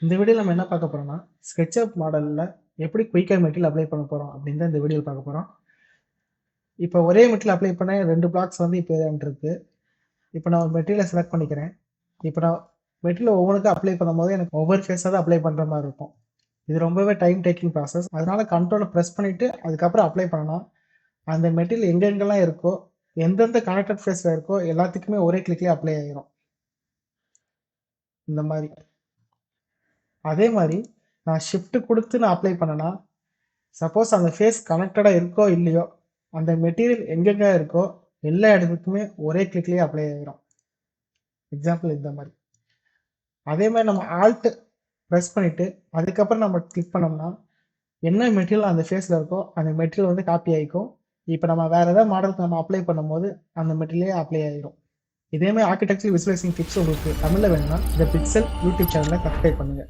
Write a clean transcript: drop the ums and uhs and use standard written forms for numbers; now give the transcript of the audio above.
இந்த வீடியோல நம்ம என்ன பார்க்க போறோம்னா, SketchUp மாடல்ல எப்படி குயிக்கா மெட்டீரியல் அப்ளை பண்ண போறோம் அப்படின்னு தான் இந்த வீடியோல பார்க்க போறோம். இப்போ ஒரே மெட்டீரியல் அப்ளை பண்ண 2 பிளாக்ஸ் வந்து இப்போ என்கிட்ட இருக்கு. இப்போ நான் ஒரு மெட்டீரியலை செலக்ட் பண்ணிக்கிறேன். இப்போ நான் மெட்டீரியல் ஒவ்வொன்றுக்கும் அப்ளை பண்ணும்போது எனக்கு ஒவ்வொரு ஃபேஸாக தான் அப்ளை பண்ணுற மாதிரி இருக்கும். இது ரொம்பவே டைம் டேக்கிங் ப்ராசஸ். அதனால கண்ட்ரோலை ப்ரெஸ் பண்ணிட்டு அதுக்கப்புறம் அப்ளை பண்ணனா அந்த மெட்டீரியல் எங்கெங்கெல்லாம் இருக்கோ, எந்தெந்த கனெக்டட் ஃபேஸில் இருக்கோ எல்லாத்துக்குமே ஒரே கிளிக்லேயே அப்ளை ஆகிரும். இந்த மாதிரி. அதே மாதிரி நான் ஷிஃப்ட் கொடுத்து நான் அப்ளை பண்ணனா, சப்போஸ் அந்த ஃபேஸ் கனெக்டடாக இருக்கோ இல்லையோ, அந்த மெட்டீரியல் எங்கெங்க இருக்கோ எல்லா இடத்துக்குமே ஒரே கிளிக்லேயே அப்ளை ஆகிரும். எக்ஸாம்பிள் இந்த மாதிரி. அதே மாதிரி நம்ம ஆல்ட் ப்ரெஸ் பண்ணிவிட்டு அதுக்கப்புறம் நம்ம கிளிக் பண்ணோம்னா என்ன மெட்டீரியல் அந்த ஃபேஸில் இருக்கோ அந்த மெட்டீரியல் வந்து காப்பி ஆகிக்கும். இப்போ நம்ம வேறு ஏதாவது மாடலுக்கு நம்ம அப்ளை பண்ணும்போது அந்த மெட்டீரியலே அப்ளை ஆகிடும். இதேமாதிரி ஆர்கிடெக்சர் விசுவலைசிங் டிப்ஸ் உங்களுக்கு தமிழில் வேணும்னா இந்த பிக்சல் யூடியூப் சேனலை சப்ஸ்கிரைப் பண்ணுங்கள்.